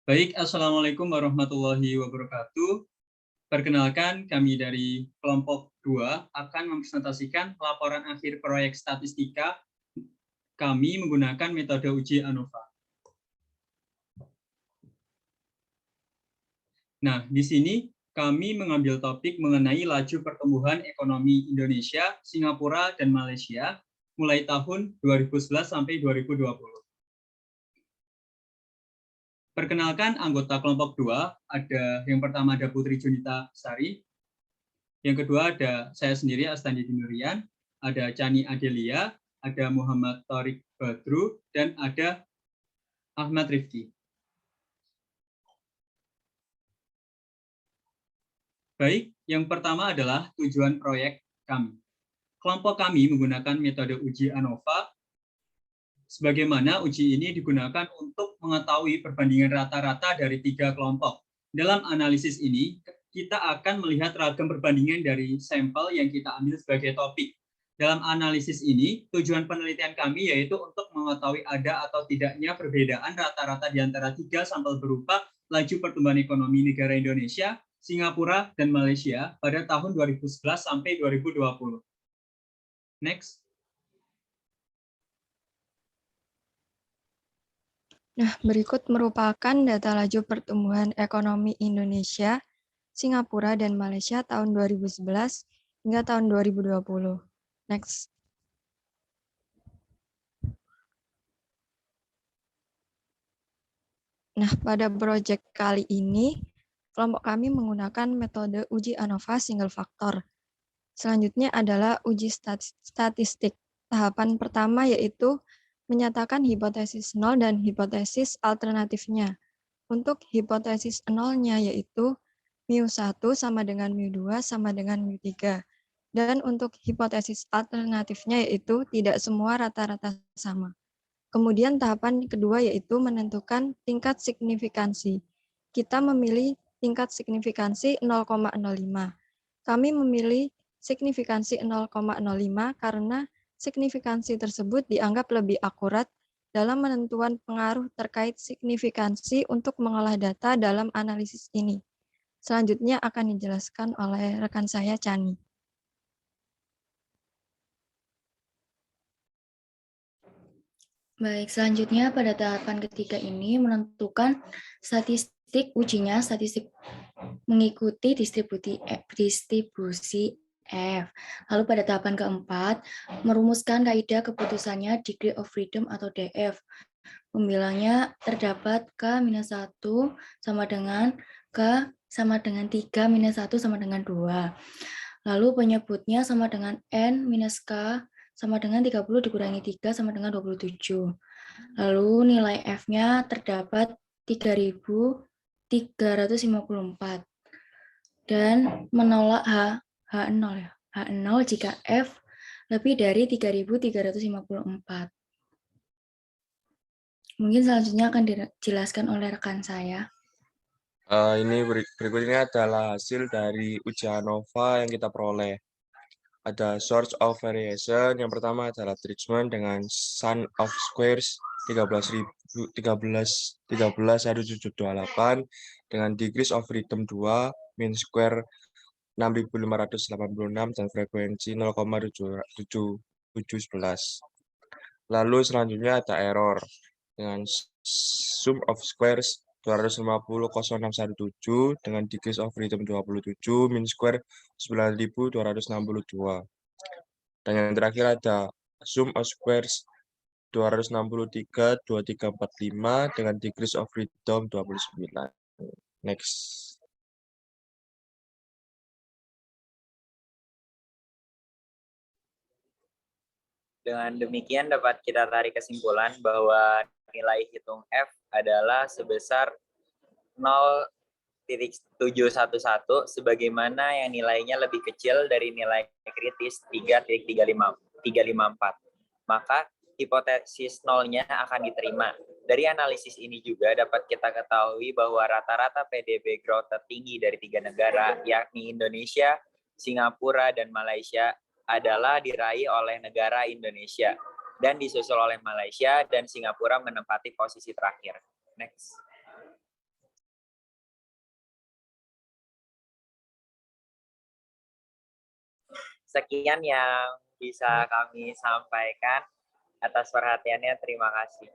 Baik, Assalamualaikum warahmatullahi wabarakatuh. Perkenalkan, kami dari kelompok 2 akan mempresentasikan laporan akhir proyek statistika kami menggunakan metode uji ANOVA. Nah, di sini kami mengambil topik mengenai laju pertumbuhan ekonomi Indonesia, Singapura, dan Malaysia mulai tahun 2011 sampai 2020. Perkenalkan anggota kelompok 2, yang pertama ada Putri Junita Sari, yang kedua ada saya sendiri Astandi Dinurian, ada Chani Adelia, ada Muhammad Thorik Badru, dan ada Ahmad Rifki. Baik, yang pertama adalah tujuan proyek kami. Kelompok kami menggunakan metode uji ANOVA, sebagaimana uji ini digunakan untuk mengetahui perbandingan rata-rata dari 3 kelompok. Dalam analisis ini, kita akan melihat ragam perbandingan dari sampel yang kita ambil sebagai topik. Dalam analisis ini, tujuan penelitian kami yaitu untuk mengetahui ada atau tidaknya perbedaan rata-rata di antara 3 sampel berupa laju pertumbuhan ekonomi negara Indonesia, Singapura, dan Malaysia pada tahun 2011 sampai 2020. Next. Nah, berikut merupakan data laju pertumbuhan ekonomi Indonesia, Singapura, dan Malaysia tahun 2011 hingga tahun 2020. Next. Nah, pada proyek kali ini, kelompok kami menggunakan metode uji ANOVA single faktor. Selanjutnya adalah uji statistik. Tahapan pertama yaitu menyatakan hipotesis 0 dan hipotesis alternatifnya. Untuk hipotesis 0-nya yaitu mu1 sama dengan mu2 sama dengan mu3. Dan untuk hipotesis alternatifnya yaitu tidak semua rata-rata sama. Kemudian tahapan kedua yaitu menentukan tingkat signifikansi. Kita memilih tingkat signifikansi 0,05. Kami memilih signifikansi 0,05 karena signifikansi tersebut dianggap lebih akurat dalam menentukan pengaruh terkait signifikansi untuk mengolah data dalam analisis ini. Selanjutnya akan dijelaskan oleh rekan saya, Chani. Baik, selanjutnya pada tahapan ketiga ini menentukan statistik ujinya, statistik mengikuti distribusi F. Lalu pada tahapan keempat, merumuskan kaidah keputusannya degree of freedom atau DF. Pembilangnya terdapat K-1 sama dengan K sama dengan 3 minus 1 sama dengan 2. Lalu penyebutnya sama dengan N minus K sama dengan 30 dikurangi 3 sama dengan 27. Lalu nilai F-nya terdapat 3.354. Dan menolak H0 ya. H0 jika F lebih dari 3.354. Mungkin selanjutnya akan dijelaskan oleh rekan saya. Ini berikutnya adalah hasil dari uji ANOVA yang kita peroleh. Ada source of variation. Yang pertama adalah treatment dengan sum of squares 13.178 dengan degrees of freedom 2, mean square 6.586 dan frekuensi 0,7711. Lalu selanjutnya ada error dengan sum of squares 250,0617 dengan degrees of freedom 27, mean square 9.262. Dan yang terakhir ada sum of squares 263,2345 dengan degrees of freedom 29. Next. Dengan demikian dapat kita tarik kesimpulan bahwa nilai hitung F adalah sebesar 0.711 sebagaimana yang nilainya lebih kecil dari nilai kritis 3.354. Maka hipotesis nolnya akan diterima. Dari analisis ini juga dapat kita ketahui bahwa rata-rata PDB growth tertinggi dari 3 negara, yakni Indonesia, Singapura, dan Malaysia, adalah diraih oleh negara Indonesia dan disusul oleh Malaysia dan Singapura menempati posisi terakhir. Next. Sekian yang bisa kami sampaikan. Atas perhatiannya, terima kasih.